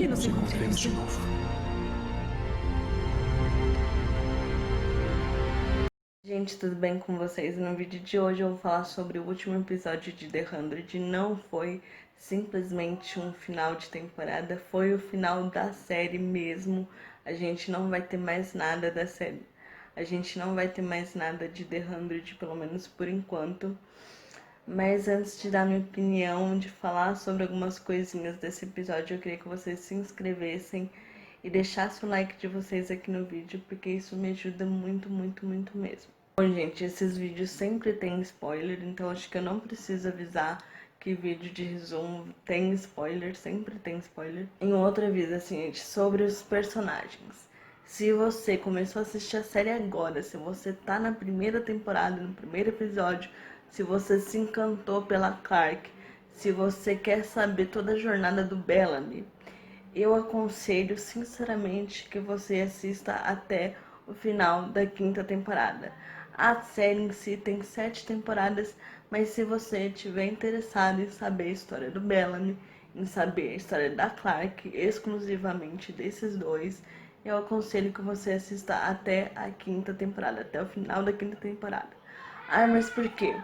que nos encontremos de novo. Gente, tudo bem com vocês? No vídeo de hoje eu vou falar sobre o último episódio de The 100. Não foi simplesmente um final de temporada, foi o final da série mesmo. A gente não vai ter mais nada da série. A gente não vai ter mais nada de The 100, pelo menos por enquanto. Mas antes de dar minha opinião, de falar sobre algumas coisinhas desse episódio, eu queria que vocês se inscrevessem e deixassem o like de vocês aqui no vídeo, porque isso me ajuda muito, muito, muito mesmo. Bom, gente, esses vídeos sempre tem spoiler, então acho que eu não preciso avisar que vídeo de resumo tem spoiler, sempre tem spoiler. Em outro aviso, assim, gente, sobre os personagens. Se você começou a assistir a série agora, se você tá na primeira temporada, no primeiro episódio, se você se encantou pela Clarke, se você quer saber toda a jornada do Bellamy, eu aconselho sinceramente que você assista até o final da quinta temporada. A série em si tem 7 temporadas, mas se você estiver interessado em saber a história do Bellamy, em saber a história da Clarke, exclusivamente desses dois, eu aconselho que você assista até a quinta temporada, até o final da quinta temporada. Ah, mas por quê?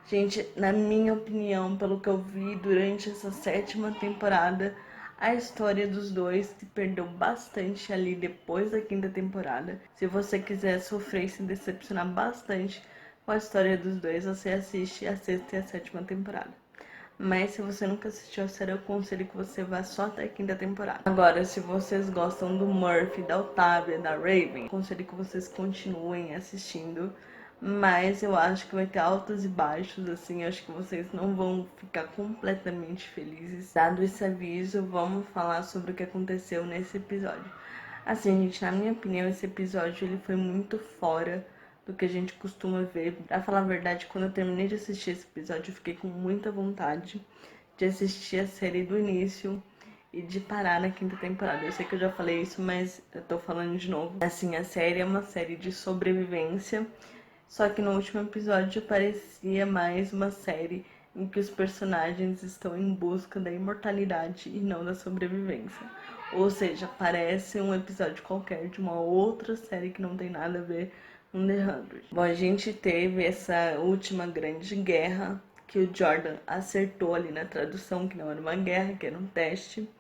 Gente, na minha opinião, pelo que eu vi durante essa 7ª temporada, a história dos dois se perdeu bastante ali depois da quinta temporada. Se você quiser sofrer e se decepcionar bastante com a história dos dois, você assiste a 6ª e a 7ª temporada. Mas se você nunca assistiu a série, eu aconselho que você vá só até a quinta temporada. Agora, se vocês gostam do Murphy, da Otávia, da Raven, eu aconselho que vocês continuem assistindo. Mas eu acho que vai ter altos e baixos, assim, eu acho que vocês não vão ficar completamente felizes. Dado esse aviso, vamos falar sobre o que aconteceu nesse episódio. Assim, gente, na minha opinião, esse episódio ele foi muito fora do que a gente costuma ver. Pra falar a verdade, quando eu terminei de assistir esse episódio, eu fiquei com muita vontade de assistir a série do início e de parar na quinta temporada. Eu sei que eu já falei isso, mas eu tô falando de novo. Assim, a série é uma série de sobrevivência, só que no último episódio parecia mais uma série em que os personagens estão em busca da imortalidade e não da sobrevivência. Ou seja, parece um episódio qualquer de uma outra série que não tem nada a ver com The 100. Bom, a gente teve essa última grande guerra que o Jordan acertou ali na tradução, que não era uma guerra, que era um teste.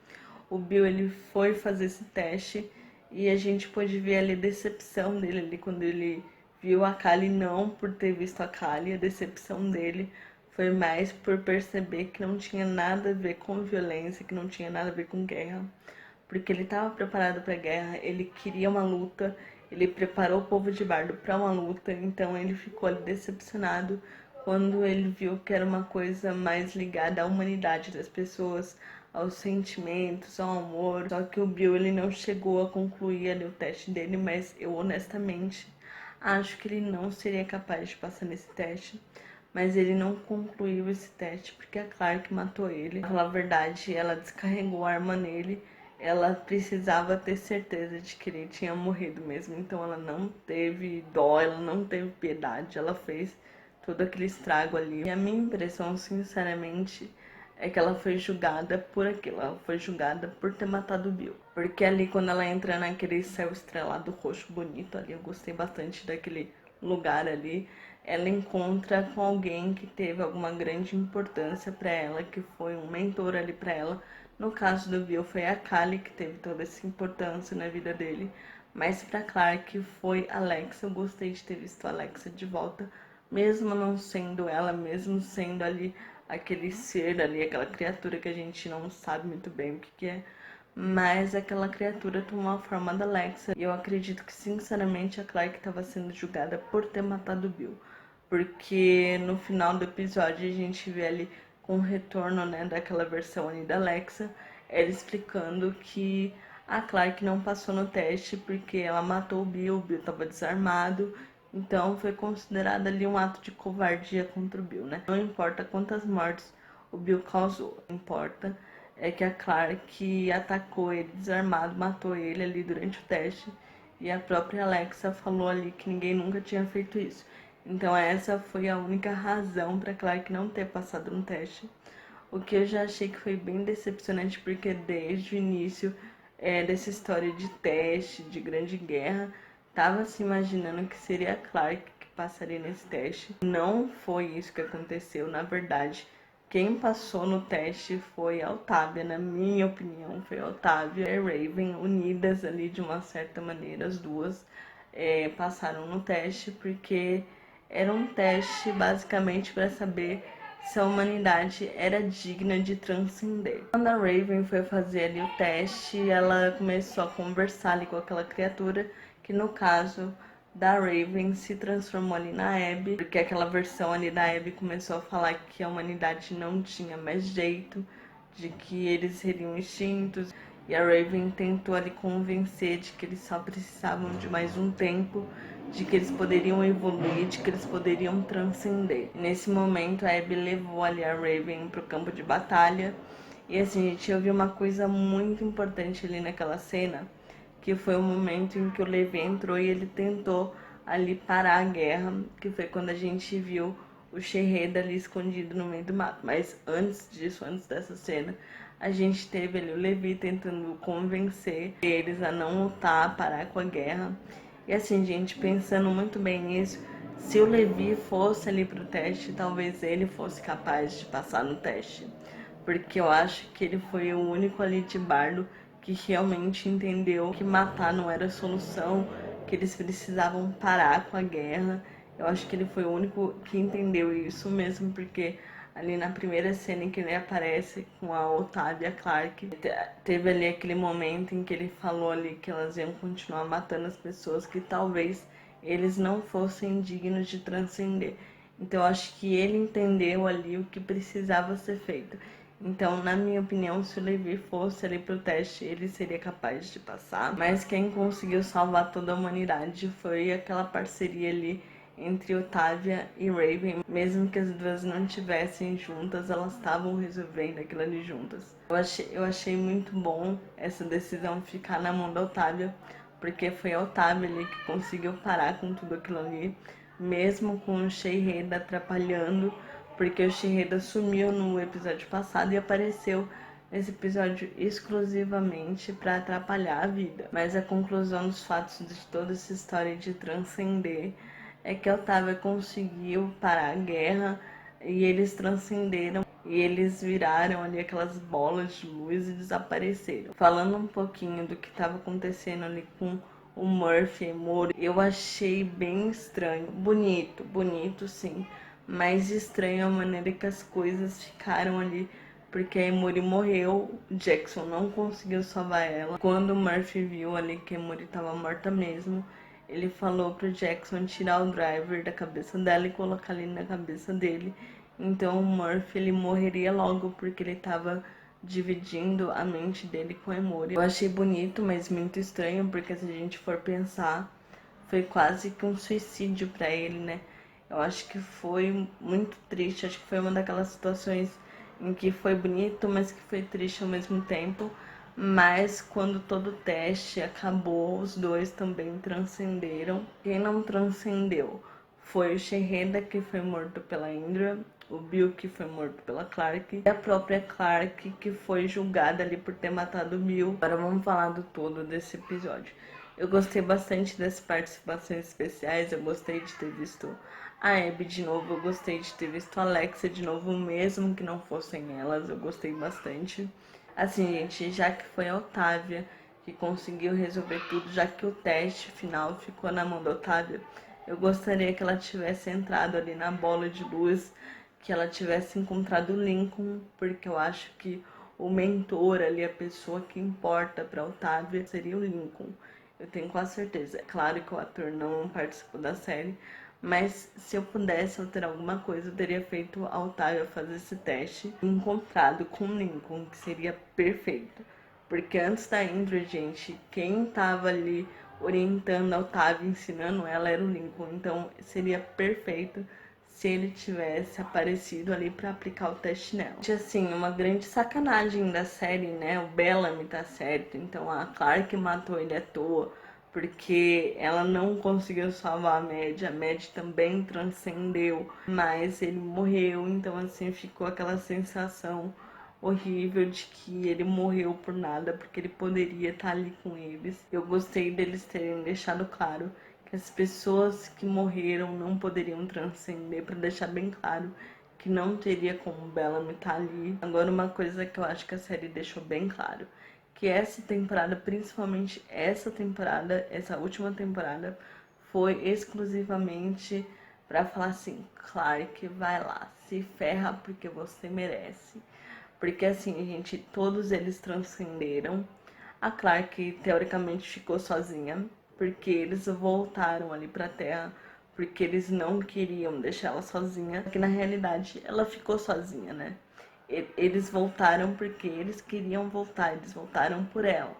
O Bill ele foi fazer esse teste e a gente pôde ver ali a decepção dele ali quando ele viu a Kali, não por ter visto a Kali, a decepção dele foi mais por perceber que não tinha nada a ver com violência, que não tinha nada a ver com guerra, porque ele estava preparado para a guerra, ele queria uma luta, ele preparou o povo de Bardo para uma luta, então ele ficou ali decepcionado quando ele viu que era uma coisa mais ligada à humanidade das pessoas, aos sentimentos, ao amor. Só que o Bill ele não chegou a concluir ali o teste dele, mas eu honestamente acho que ele não seria capaz de passar nesse teste. Mas ele não concluiu esse teste porque a Clarke matou ele. Pra falar a verdade, ela descarregou a arma nele. Ela precisava ter certeza de que ele tinha morrido mesmo. Então ela não teve dó, ela não teve piedade. Ela fez todo aquele estrago ali. E a minha impressão, sinceramente, é que ela foi julgada por aquilo. Ela foi julgada por ter matado o Bill. Porque ali, quando ela entra naquele céu estrelado roxo bonito ali, eu gostei bastante daquele lugar ali. Ela encontra com alguém que teve alguma grande importância para ela, que foi um mentor ali para ela. No caso do Bill, foi a Kali que teve toda essa importância na vida dele. Mas para Clarke foi a Alexa. Eu gostei de ter visto a Alexa de volta, mesmo não sendo ela, mesmo sendo ali aquele ser ali, aquela criatura que a gente não sabe muito bem o que é. Mas aquela criatura tomou a forma da Alexa. E eu acredito que, sinceramente, a Clarke estava sendo julgada por ter matado o Bill. Porque no final do episódio a gente vê ali com o retorno, né, daquela versão ali da Alexa, ela explicando que a Clarke não passou no teste porque ela matou o Bill estava desarmado, então foi considerado ali um ato de covardia contra o Bill, né? Não importa quantas mortes o Bill causou, o que importa é que a Clarke atacou ele desarmado, matou ele ali durante o teste, e a própria Alexa falou ali que ninguém nunca tinha feito isso. Então essa foi a única razão para Clarke não ter passado no teste. o que eu já achei que foi bem decepcionante, porque desde o início dessa história de teste, de Grande Guerra, tava se imaginando que seria a Clarke que passaria nesse teste. Não foi isso que aconteceu, na verdade. Quem passou no teste foi a Otávia, na minha opinião, foi a Otávia e a Raven, unidas ali de uma certa maneira, as duas passaram no teste, porque era um teste basicamente para saber se a humanidade era digna de transcender. Quando a Raven foi fazer ali o teste, ela começou a conversar ali com aquela criatura, que no caso da Raven se transformou ali na Abby, porque aquela versão ali da Abby começou a falar que a humanidade não tinha mais jeito, de que eles seriam extintos, e a Raven tentou ali convencer de que eles só precisavam de mais um tempo, de que eles poderiam evoluir, de que eles poderiam transcender. Nesse momento, a Abby levou ali a Raven pro campo de batalha, e assim, a gente ouviu uma coisa muito importante ali naquela cena, que foi o momento em que o Levi entrou e ele tentou ali parar a guerra, que foi quando a gente viu o Sherreda ali escondido no meio do mato. Mas antes disso, antes dessa cena, a gente teve ali o Levi tentando convencer eles a não lutar, a parar com a guerra. E assim, gente, pensando muito bem nisso, se o Levi fosse ali pro teste, talvez ele fosse capaz de passar no teste. Porque eu acho que ele foi o único ali de bardo que realmente entendeu que matar não era a solução, que eles precisavam parar com a guerra. Eu acho que ele foi o único que entendeu isso mesmo, porque ali na primeira cena em que ele aparece com a Otávia Clarke, teve ali aquele momento em que ele falou ali que elas iam continuar matando as pessoas, que talvez eles não fossem dignos de transcender. Então eu acho que ele entendeu ali o que precisava ser feito. Então, na minha opinião, se o Levi fosse ali pro teste, ele seria capaz de passar. Mas quem conseguiu salvar toda a humanidade foi aquela parceria ali entre Otávia e Raven. Mesmo que as duas não estivessem juntas, elas estavam resolvendo aquilo ali juntas. Eu achei muito bom essa decisão ficar na mão da Otávia, porque foi a Otávia ali que conseguiu parar com tudo aquilo ali, mesmo com o Sherreda atrapalhando, porque o Sherreda sumiu no episódio passado e apareceu nesse episódio exclusivamente para atrapalhar a vida. Mas a conclusão dos fatos de toda essa história de transcender é que a Otávia conseguiu parar a guerra e eles transcenderam e eles viraram ali aquelas bolas de luz e desapareceram. Falando um pouquinho do que estava acontecendo ali com o Murphy e Mori, eu achei bem estranho. Bonito, bonito sim, mas estranho a maneira que as coisas ficaram ali, porque a Emori morreu, Jackson não conseguiu salvar ela. Quando o Murphy viu ali que a Emori estava morta mesmo, ele falou pro Jackson tirar o driver da cabeça dela e colocar ali na cabeça dele. Então o Murphy ele morreria logo, porque ele estava dividindo a mente dele com a Emori. Eu achei bonito, mas muito estranho, porque se a gente for pensar, foi quase que um suicídio para ele, né? Eu acho que foi muito triste, acho que foi uma daquelas situações em que foi bonito, mas que foi triste ao mesmo tempo. Mas quando todo o teste acabou, os dois também transcenderam. Quem não transcendeu foi o Sherreda, que foi morto pela Indra, o Bill, que foi morto pela Clarke, e a própria Clarke, que foi julgada ali por ter matado o Bill. Agora vamos falar do todo desse episódio. Eu gostei bastante das participações especiais, eu gostei de ter visto a Abby de novo, eu gostei de ter visto a Alexa de novo, mesmo que não fossem elas, eu gostei bastante. Assim, gente, já que foi a Otávia que conseguiu resolver tudo, já que o teste final ficou na mão da Otávia, eu gostaria que ela tivesse entrado ali na bola de luz, que ela tivesse encontrado o Lincoln, porque eu acho que o mentor ali, a pessoa que importa para Otávia, seria o Lincoln. Eu tenho quase certeza. É claro que o ator não participou da série, mas se eu pudesse alterar alguma coisa, eu teria feito a Otávia fazer esse teste e encontrado com o Lincoln, que seria perfeito. Porque antes da Indra, gente, quem tava ali orientando a Otávia, ensinando ela, era o Lincoln. Então seria perfeito se ele tivesse aparecido ali para aplicar o teste nela. Assim, uma grande sacanagem da série, né? O Bellamy tá certo, então a Clarke matou ele à toa, porque ela não conseguiu salvar a Mad também transcendeu, mas ele morreu, então assim ficou aquela sensação horrível de que ele morreu por nada, porque ele poderia estar ali com eles. Eu gostei deles terem deixado claro que as pessoas que morreram não poderiam transcender, para deixar bem claro que não teria como Bellamy estar ali. Agora, uma coisa que eu acho que a série deixou bem claro, que essa temporada, principalmente essa temporada, essa última temporada, foi exclusivamente para falar assim, Clark, vai lá, se ferra porque você merece. Porque assim, gente, todos eles transcenderam. A Clark teoricamente ficou sozinha, porque eles voltaram ali pra Terra, porque eles não queriam deixar ela sozinha, que na realidade ela ficou sozinha, né? Eles voltaram porque eles queriam voltar, eles voltaram por ela.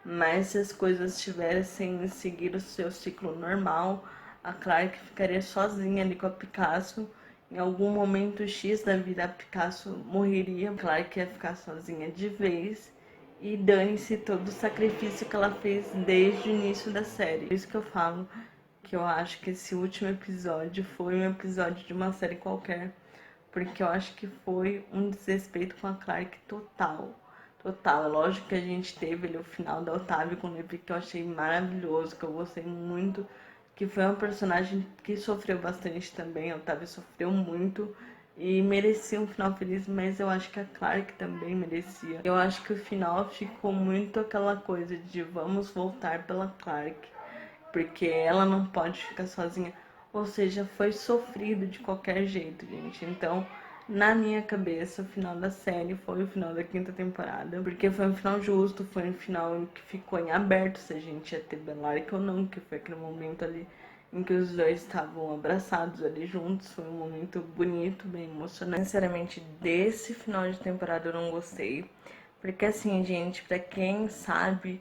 Mas se as coisas tivessem seguido o seu ciclo normal, a Clark ficaria sozinha ali com a Picasso. Em algum momento X da vida, a Picasso morreria, a Clark ia ficar sozinha de vez. E dane-se todo o sacrifício que ela fez desde o início da série. Por isso que eu falo que eu acho que esse último episódio foi um episódio de uma série qualquer, porque eu acho que foi um desrespeito com a Clark total. Total. É lógico que a gente teve ali o final da Otávio com o Levi, que eu achei maravilhoso, que eu gostei muito, que foi um personagem que sofreu bastante também. A Otávio sofreu muito e merecia um final feliz, mas eu acho que a Clark também merecia. Eu acho que o final ficou muito aquela coisa de vamos voltar pela Clark, porque ela não pode ficar sozinha. Ou seja, foi sofrido de qualquer jeito, gente. Então, na minha cabeça, o final da série foi o final da quinta temporada, porque foi um final justo, foi um final que ficou em aberto se a gente ia ter Bellark ou não, que foi aquele momento ali em que os dois estavam abraçados ali juntos. Foi um momento bonito, bem emocionante. Sinceramente, desse final de temporada eu não gostei, porque assim, gente, pra quem sabe,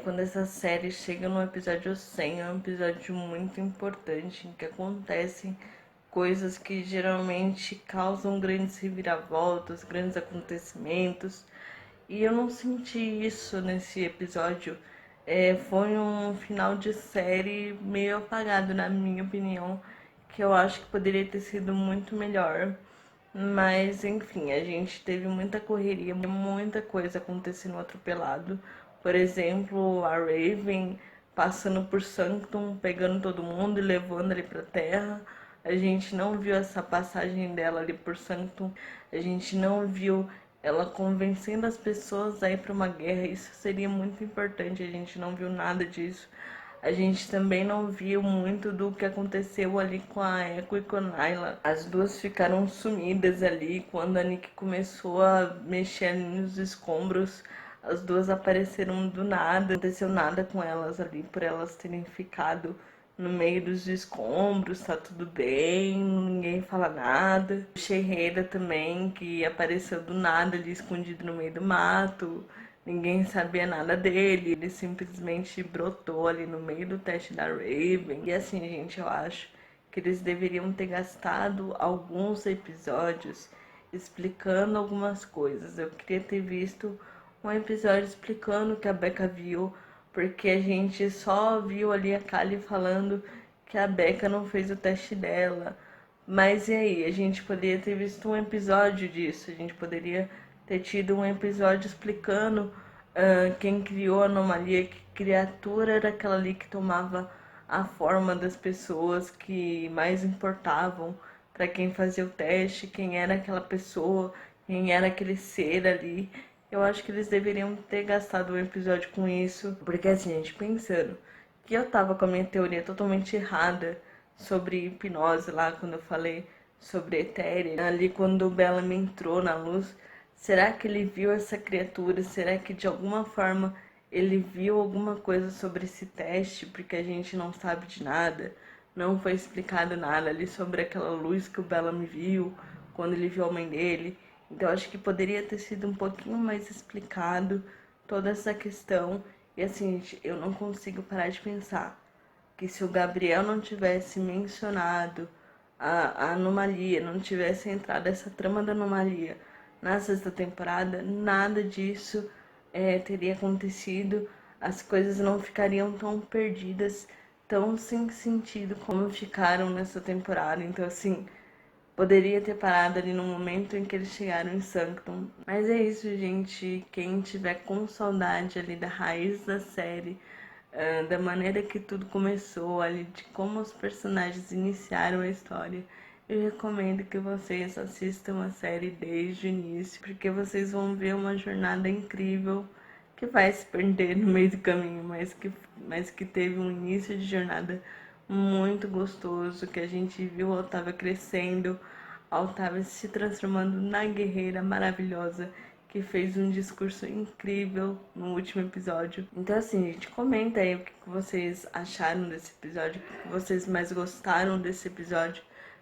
quando essa série chega no episódio 100, é um episódio muito importante, em que acontecem coisas que geralmente causam grandes reviravoltas, grandes acontecimentos. E eu não senti isso nesse episódio. Foi um final de série meio apagado, na minha opinião, que eu acho que poderia ter sido muito melhor. Mas, enfim, a gente teve muita correria, muita coisa acontecendo atropelado. Por exemplo, a Raven passando por Sanctum, pegando todo mundo e levando ele pra Terra. A gente não viu essa passagem dela ali por Sanctum. A gente não viu ela convencendo as pessoas a ir para uma guerra. Isso seria muito importante. A gente não viu nada disso. A gente também não viu muito do que aconteceu ali com a Echo e com a Nyla. As duas ficaram sumidas ali. Quando a Nick começou a mexer ali nos escombros, as duas apareceram do nada. Não aconteceu nada com elas ali, por elas terem ficado no meio dos escombros, tá tudo bem, ninguém fala nada. O Sheheira também, que apareceu do nada ali, escondido no meio do mato. Ninguém sabia nada dele, ele simplesmente brotou ali no meio do teste da Raven. E assim, gente, eu acho que eles deveriam ter gastado alguns episódios explicando algumas coisas. Eu queria ter visto um episódio explicando o que a Becca viu, porque a gente só viu ali a Kali falando que a Becca não fez o teste dela. Mas e aí? A gente poderia ter visto um episódio disso, a gente poderia ter tido um episódio explicando quem criou a anomalia, que criatura era aquela ali que tomava a forma das pessoas que mais importavam para quem fazia o teste, quem era aquela pessoa, quem era aquele ser ali. Eu acho que eles deveriam ter gastado um episódio com isso, porque assim, gente, pensando que eu tava com a minha teoria totalmente errada sobre hipnose lá, quando eu falei sobre Etérea, ali quando o Bellamy entrou na luz. Será que ele viu essa criatura? Será que de alguma forma ele viu alguma coisa sobre esse teste? Porque a gente não sabe de nada. Não foi explicado nada ali sobre aquela luz que o Bellamy viu quando ele viu a mãe dele. Então acho que poderia ter sido um pouquinho mais explicado toda essa questão. E assim, gente, eu não consigo parar de pensar que se o Gabriel não tivesse mencionado a anomalia, não tivesse entrado essa trama da anomalia na sexta temporada, nada disso teria acontecido. as coisas não ficariam tão perdidas, tão sem sentido como ficaram nessa temporada. Então, assim, poderia ter parado ali no momento em que eles chegaram em Sanctum. Mas é isso, gente. Quem tiver com saudade ali da raiz da série, da maneira que tudo começou, ali, de como os personagens iniciaram a história, eu recomendo que vocês assistam a série desde o início, porque vocês vão ver uma jornada incrível que vai se perder no meio do caminho, mas que teve um início de jornada muito gostoso, que a gente viu a Otávia crescendo, a Otávia se transformando na guerreira maravilhosa que fez um discurso incrível no último episódio. Então, assim, gente, comenta aí o que vocês acharam desse episódio, o que vocês mais gostaram desse episódio.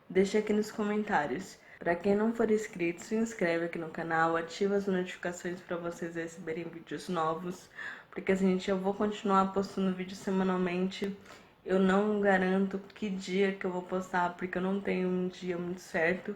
Deixa aqui nos comentários. Para quem não for inscrito, se inscreve aqui no canal, ativa as notificações para vocês receberem vídeos novos, porque assim, gente, eu vou continuar postando vídeo semanalmente. Eu não garanto que dia que eu vou postar, porque eu não tenho um dia muito certo.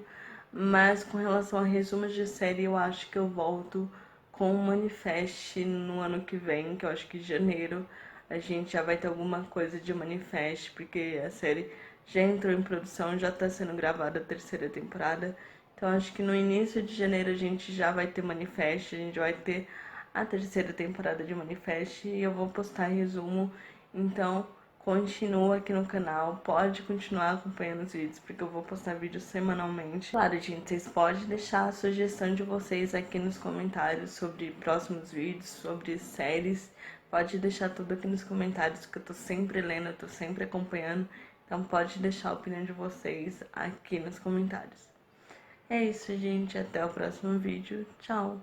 Mas com relação a resumos de série, eu acho que eu volto com o Manifest no ano que vem, que eu acho que em janeiro a gente já vai ter alguma coisa de Manifest, porque a série já entrou em produção, já tá sendo gravada a terceira temporada. Então acho que no início de janeiro a gente já vai ter Manifest, a gente vai ter a terceira temporada de Manifest e eu vou postar resumo. Então continua aqui no canal, pode continuar acompanhando os vídeos, porque eu vou postar vídeos semanalmente. Claro, gente, vocês podem deixar a sugestão de vocês aqui nos comentários sobre próximos vídeos, sobre séries. Pode deixar tudo aqui nos comentários, que eu tô sempre lendo, eu tô sempre acompanhando. Então pode deixar a opinião de vocês aqui nos comentários. É isso, gente. Até o próximo vídeo. Tchau!